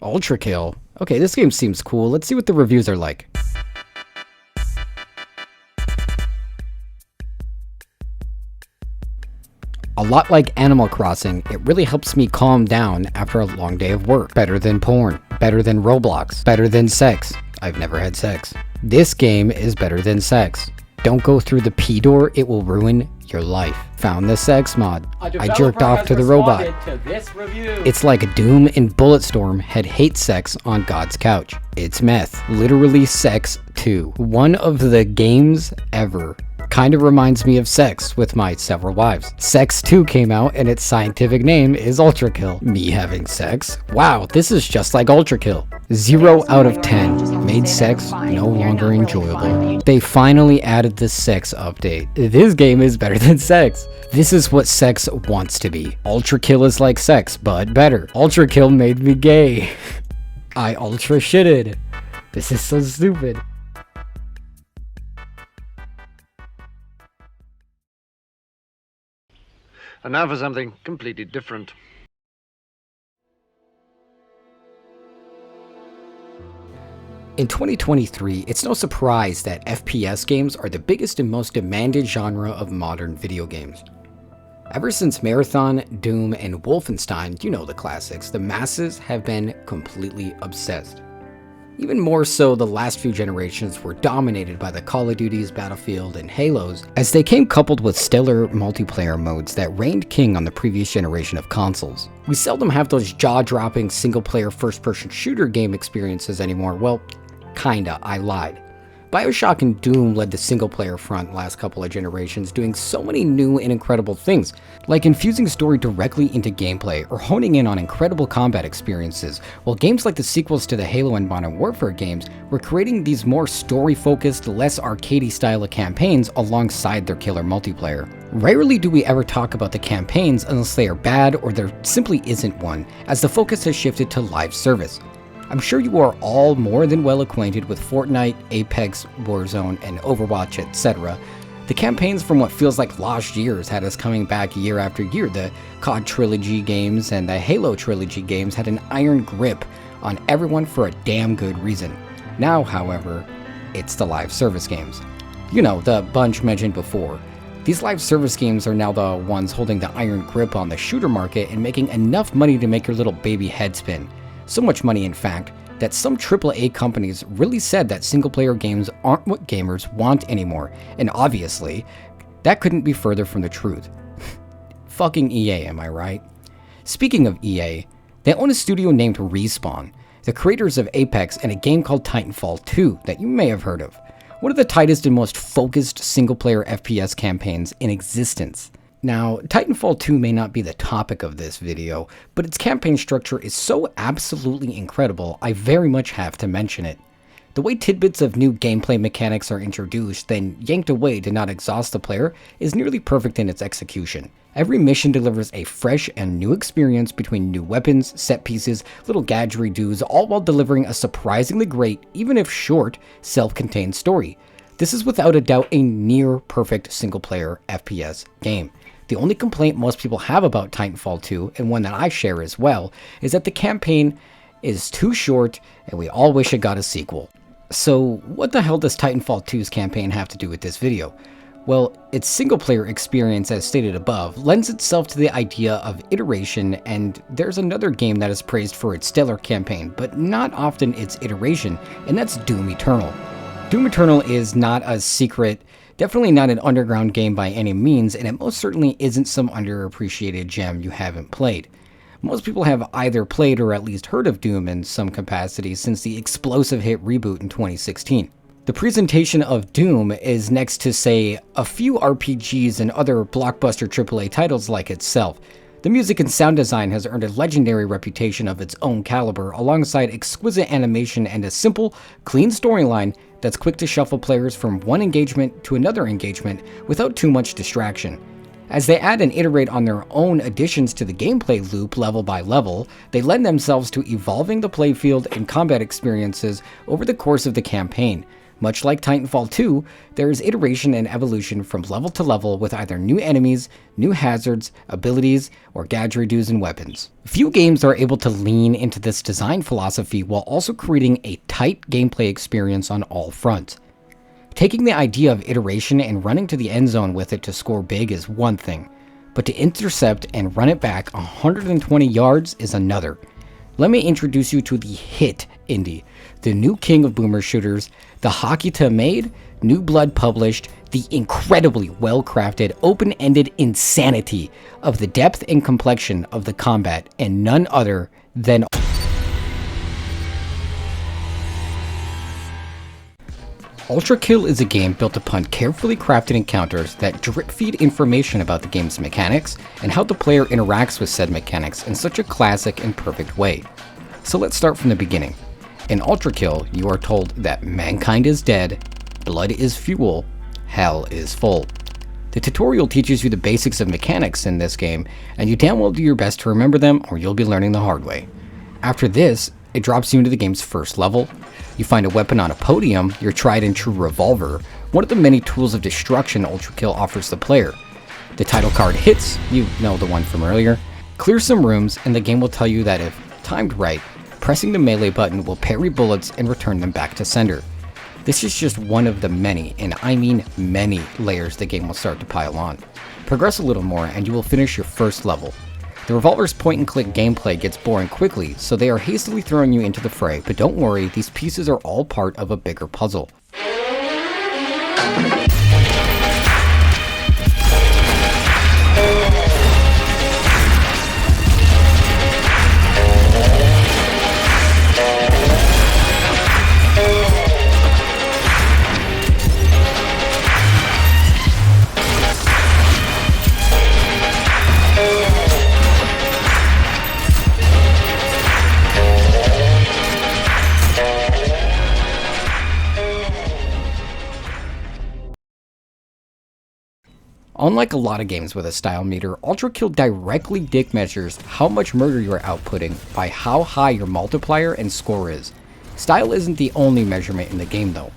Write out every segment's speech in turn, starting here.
Ultrakill. Okay, this game seems cool. Let's see what the reviews are like. A lot like Animal Crossing, it really helps me calm down after a long day of work. Better than porn. Better than Roblox. Better than sex. I've never had sex. This game is better than sex. Don't go through the P door, it will ruin your life. Found the sex mod. I jerked off to the robot. It's like Doom and Bulletstorm had hate sex on God's couch. It's meth. Literally sex too. One of the games ever. Kinda reminds me of Sex with my several wives. Sex 2 came out and its scientific name is Ultrakill. Me having sex? Wow, this is just like Ultrakill. 0 out of 10. Made sex no longer enjoyable. They finally added the sex update. This game is better than sex. This is what sex wants to be. Ultrakill is like sex, but better. Ultrakill made me gay. I ultra shitted. This is so stupid. And now for something completely different. In 2023, it's no surprise that FPS games are the biggest and most demanded genre of modern video games. Ever since Marathon, Doom, and Wolfenstein, you know the classics, the masses have been completely obsessed. Even more so, the last few generations were dominated by the Call of Duties, Battlefield, and Halos, as they came coupled with stellar multiplayer modes that reigned king on the previous generation of consoles. We seldom have those jaw-dropping single-player first-person shooter game experiences anymore. Well, kinda, I lied. BioShock and Doom led the single-player front last couple of generations, doing so many new and incredible things, like infusing story directly into gameplay or honing in on incredible combat experiences, while games like the sequels to the Halo and Modern Warfare games were creating these more story-focused, less arcadey style of campaigns alongside their killer multiplayer. Rarely do we ever talk about the campaigns unless they are bad or there simply isn't one, as the focus has shifted to live service. I'm sure you are all more than well acquainted with Fortnite, Apex, Warzone, and Overwatch, etc. The campaigns from what feels like lost years had us coming back year after year. The COD Trilogy games and the Halo Trilogy games had an iron grip on everyone for a damn good reason. Now, however, it's the live service games. You know, the bunch mentioned before. These live service games are now the ones holding the iron grip on the shooter market and making enough money to make your little baby head spin. So much money, in fact, that some AAA companies really said that single-player games aren't what gamers want anymore, and obviously, that couldn't be further from the truth. Fucking EA, am I right? Speaking of EA, they own a studio named Respawn, the creators of Apex and a game called Titanfall 2 that you may have heard of. One of the tightest and most focused single-player FPS campaigns in existence. Now, Titanfall 2 may not be the topic of this video, but its campaign structure is so absolutely incredible, I very much have to mention it. The way tidbits of new gameplay mechanics are introduced, then yanked away to not exhaust the player, is nearly perfect in its execution. Every mission delivers a fresh and new experience between new weapons, set pieces, little gadgery-doos, all while delivering a surprisingly great, even if short, self-contained story. This is without a doubt a near-perfect single-player FPS game. The only complaint most people have about Titanfall 2, and one that I share as well, is that the campaign is too short and we all wish it got a sequel. So what the hell does Titanfall 2's campaign have to do with this video? Well, its single-player experience, as stated above, lends itself to the idea of iteration, and there's another game that is praised for its stellar campaign, but not often its iteration, and that's Doom Eternal. Doom Eternal is not a secret, definitely not an underground game by any means, and it most certainly isn't some underappreciated gem you haven't played. Most people have either played or at least heard of Doom in some capacity since the explosive hit reboot in 2016. The presentation of Doom is next to, say, a few RPGs and other blockbuster AAA titles like itself. The music and sound design has earned a legendary reputation of its own caliber, alongside exquisite animation and a simple, clean storyline that's quick to shuffle players from one engagement to another engagement without too much distraction. As they add and iterate on their own additions to the gameplay loop level by level, they lend themselves to evolving the playfield and combat experiences over the course of the campaign. Much like Titanfall 2, there is iteration and evolution from level to level with either new enemies, new hazards, abilities, or gadgets and weapons. Few games are able to lean into this design philosophy while also creating a tight gameplay experience on all fronts. Taking the idea of iteration and running to the end zone with it to score big is one thing, but to intercept and run it back 120 yards is another. Let me introduce you to the hit indie, the new king of boomer shooters, the Hakita made, New Blood published, the incredibly well-crafted, open-ended insanity of the depth and complexion of the combat, and none other than Ultrakill is a game built upon carefully crafted encounters that drip-feed information about the game's mechanics and how the player interacts with said mechanics in such a classic and perfect way. So let's start from the beginning. In Ultrakill, you are told that mankind is dead, blood is fuel, hell is full. The tutorial teaches you the basics of mechanics in this game, and you damn well do your best to remember them or you'll be learning the hard way. After this, it drops you into the game's first level. You find a weapon on a podium, your tried and true revolver, one of the many tools of destruction Ultrakill offers the player. The title card hits, you know the one from earlier, clear some rooms, and the game will tell you that if timed right, pressing the melee button will parry bullets and return them back to sender. This is just one of the many, and I mean many, layers the game will start to pile on. Progress a little more and you will finish your first level. The revolver's point-and-click gameplay gets boring quickly, so they are hastily throwing you into the fray, but don't worry, these pieces are all part of a bigger puzzle. Unlike a lot of games with a style meter, Ultrakill directly dick measures how much murder you are outputting by how high your multiplier and score is. Style isn't the only measurement in the game though.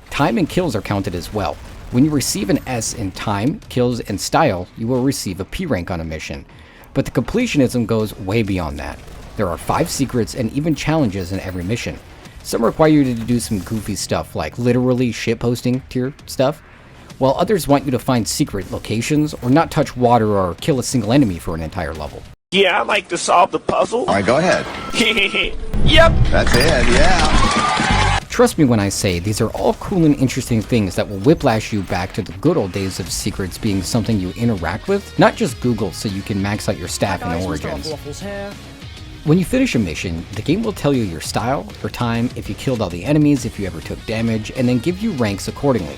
Time and kills are counted as well. When you receive an S in time, kills, and style, you will receive a P rank on a mission. But the completionism goes way beyond that. There are 5 secrets and even challenges in every mission. Some require you to do some goofy stuff like literally shitposting tier stuff, while others want you to find secret locations or not touch water or kill a single enemy for an entire level. Yeah, I like to solve the puzzle. All right, go ahead. Yep. That's it, yeah. Trust me when I say these are all cool and interesting things that will whiplash you back to the good old days of secrets being something you interact with, not just Google so you can max out your staff in Origins. When you finish a mission, the game will tell you your style, your time, if you killed all the enemies, if you ever took damage, and then give you ranks accordingly.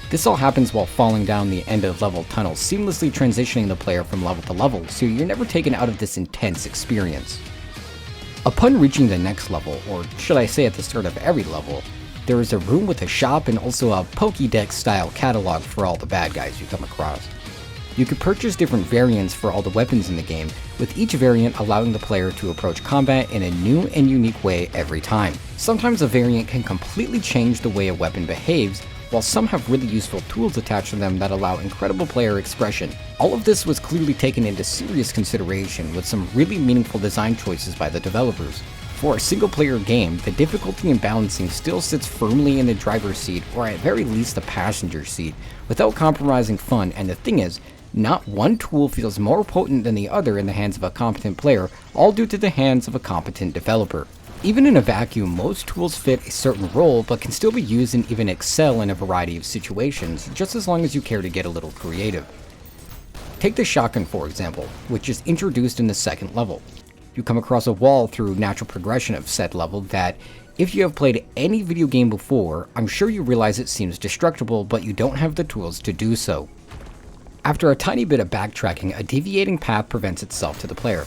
This all happens while falling down the end of level tunnels, seamlessly transitioning the player from level to level, so you're never taken out of this intense experience. Upon reaching the next level, or should I say at the start of every level, there is a room with a shop and also a Pokédex style catalog for all the bad guys you come across. You can purchase different variants for all the weapons in the game, with each variant allowing the player to approach combat in a new and unique way every time. Sometimes a variant can completely change the way a weapon behaves, while some have really useful tools attached to them that allow incredible player expression. All of this was clearly taken into serious consideration with some really meaningful design choices by the developers. For a single-player game, the difficulty and balancing still sits firmly in the driver's seat, or at very least the passenger seat, without compromising fun, and the thing is, not one tool feels more potent than the other in the hands of a competent player, all due to the hands of a competent developer. Even in a vacuum, most tools fit a certain role, but can still be used and even excel in a variety of situations, just as long as you care to get a little creative. Take the shotgun for example, which is introduced in the second level. You come across a wall through natural progression of said level that, if you have played any video game before, I'm sure you realize it seems destructible, but you don't have the tools to do so. After a tiny bit of backtracking, a deviating path presents itself to the player.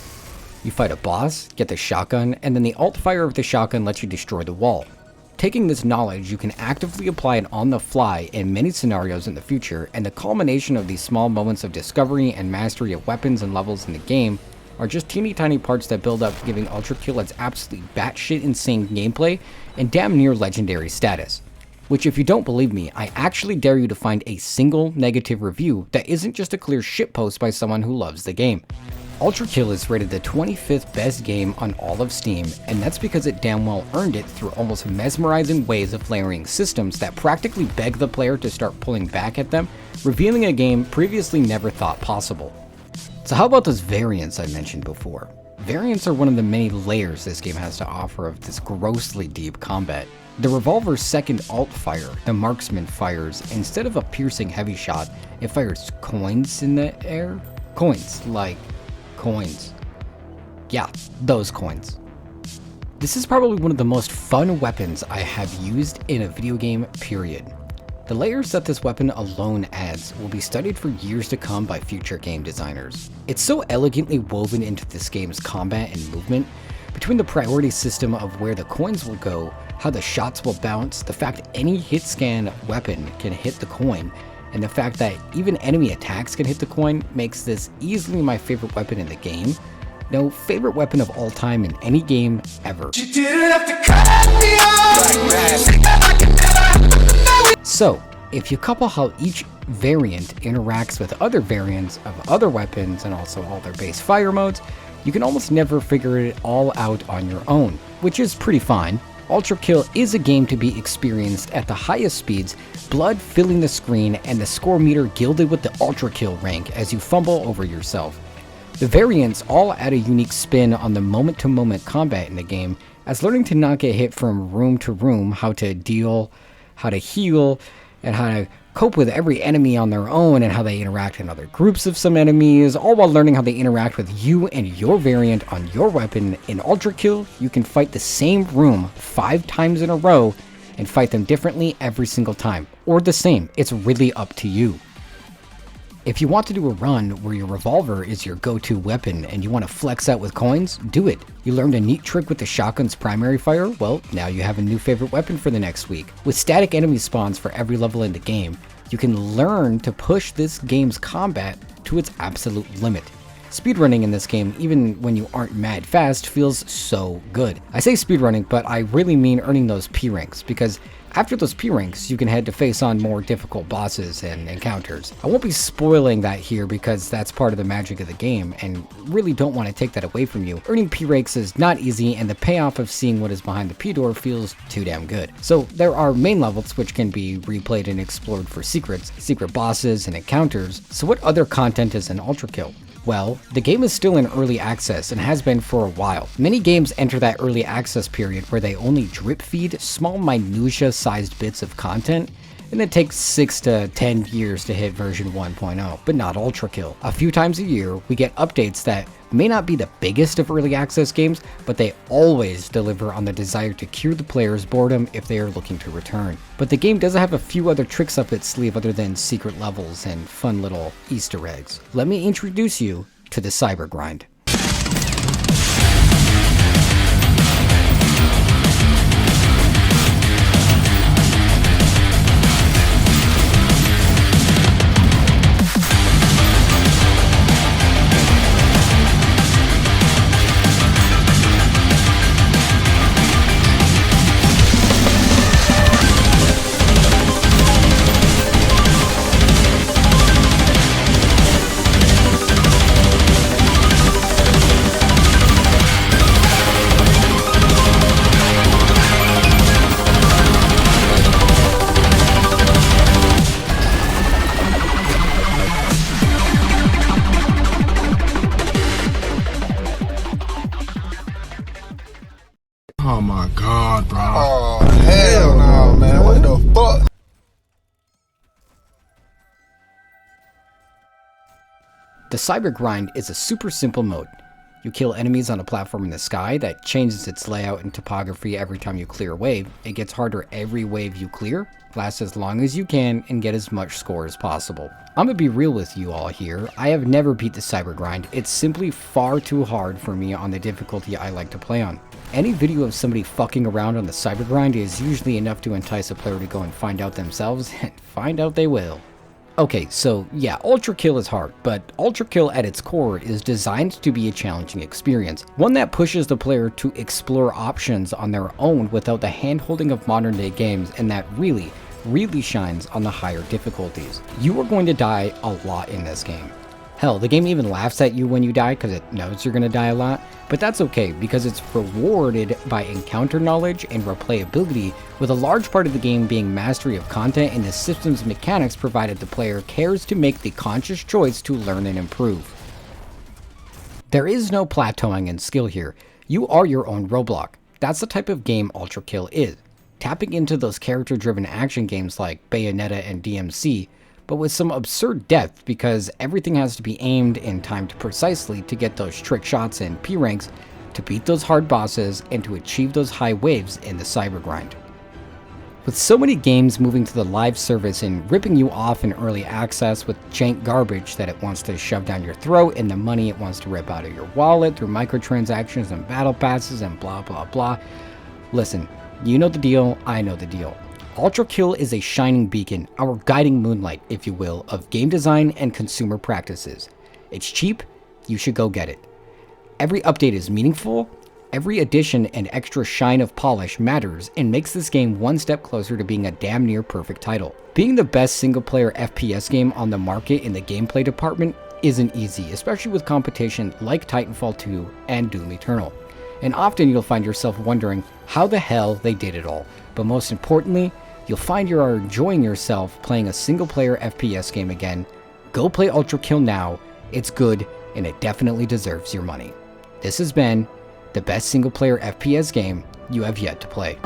You fight a boss, get the shotgun, and then the alt fire of the shotgun lets you destroy the wall. Taking this knowledge, you can actively apply it on the fly in many scenarios in the future, and the culmination of these small moments of discovery and mastery of weapons and levels in the game are just teeny tiny parts that build up to giving Ultrakill its absolutely batshit insane gameplay and damn near legendary status. Which, if you don't believe me, I actually dare you to find a single negative review that isn't just a clear shitpost by someone who loves the game. Ultrakill is rated the 25th best game on all of Steam, and that's because it damn well earned it through almost mesmerizing ways of layering systems that practically beg the player to start pulling back at them, revealing a game previously never thought possible. So how about those variants I mentioned before? Variants are one of the many layers this game has to offer of this grossly deep combat. The revolver's second alt fire, the marksman, fires, instead of a piercing heavy shot, it fires coins in the air? Coins, like coins. Yeah, those coins. This is probably one of the most fun weapons I have used in a video game, period. The layers that this weapon alone adds will be studied for years to come by future game designers. It's so elegantly woven into this game's combat and movement, between the priority system of where the coins will go, how the shots will bounce, the fact any hit scan weapon can hit the coin, and the fact that even enemy attacks can hit the coin makes this easily my favorite weapon in the game. No, favorite weapon of all time in any game ever. So, if you couple how each variant interacts with other variants of other weapons and also all their base fire modes, you can almost never figure it all out on your own, which is pretty fine. Ultrakill is a game to be experienced at the highest speeds, blood filling the screen and the score meter gilded with the Ultrakill rank as you fumble over yourself. The variants all add a unique spin on the moment-to-moment combat in the game, as learning to not get hit from room to room, how to deal, how to heal, and how to cope with every enemy on their own and how they interact in other groups of some enemies, all while learning how they interact with you and your variant on your weapon. In Ultrakill, you can fight the same room 5 times in a row and fight them differently every single time, or the same. It's really up to you. If you want to do a run where your revolver is your go-to weapon and you want to flex out with coins, do it. You learned a neat trick with the shotgun's primary fire? Well, now you have a new favorite weapon for the next week. With static enemy spawns for every level in the game, you can learn to push this game's combat to its absolute limit. Speedrunning in this game, even when you aren't mad fast, feels so good. I say speedrunning, but I really mean earning those P ranks, because after those P ranks, you can head to face on more difficult bosses and encounters. I won't be spoiling that here because that's part of the magic of the game, and really don't want to take that away from you. Earning P ranks is not easy, and the payoff of seeing what is behind the P door feels too damn good. So there are main levels which can be replayed and explored for secrets, secret bosses, and encounters. So what other content is in Ultrakill? Well, the game is still in early access and has been for a while. Many games enter that early access period where they only drip feed small minutia-sized bits of content, and it takes 6 to 10 years to hit version 1.0, but not Ultrakill. A few times a year, we get updates that may not be the biggest of early access games, but they always deliver on the desire to cure the player's boredom if they are looking to return. But the game does have a few other tricks up its sleeve other than secret levels and fun little Easter eggs. Let me introduce you to the cyber grind. Oh my god, bro. Oh, hell no, man. What the fuck? The cyber grind is a super simple mode. You kill enemies on a platform in the sky that changes its layout and topography every time you clear a wave. It gets harder every wave you clear, last as long as you can, and get as much score as possible. I'm gonna be real with you all here. I have never beat the cyber grind. It's simply far too hard for me on the difficulty I like to play on. Any video of somebody fucking around on the cyber grind is usually enough to entice a player to go and find out themselves, and find out they will. Okay, so yeah, Ultrakill is hard, but Ultrakill at its core is designed to be a challenging experience, one that pushes the player to explore options on their own without the hand-holding of modern-day games, and that really shines on the higher difficulties. You are going to die a lot in this game. Hell, the game even laughs at you when you die because it knows you're going to die a lot, but that's okay because it's rewarded by encounter knowledge and replayability, with a large part of the game being mastery of content and the system's mechanics, provided the player cares to make the conscious choice to learn and improve. There is no plateauing in skill here. You are your own roadblock. That's the type of game Ultrakill is, tapping into those character-driven action games like Bayonetta and DMC, but with some absurd depth because everything has to be aimed and timed precisely to get those trick shots and P ranks, to beat those hard bosses, and to achieve those high waves in the cyber grind. With so many games moving to the live service and ripping you off in early access with jank garbage that it wants to shove down your throat and the money it wants to rip out of your wallet through microtransactions and battle passes and blah blah blah, listen, you know the deal, I know the deal. Ultrakill is a shining beacon, our guiding moonlight, if you will, of game design and consumer practices. It's cheap, you should go get it. Every update is meaningful, every addition and extra shine of polish matters and makes this game one step closer to being a damn near perfect title. Being the best single-player FPS game on the market in the gameplay department isn't easy, especially with competition like Titanfall 2 and Doom Eternal. And often you'll find yourself wondering how the hell they did it all, but most importantly, you'll find you are enjoying yourself playing a single-player FPS game again. Go play Ultrakill now, it's good, and it definitely deserves your money. This has been the best single-player FPS game you have yet to play.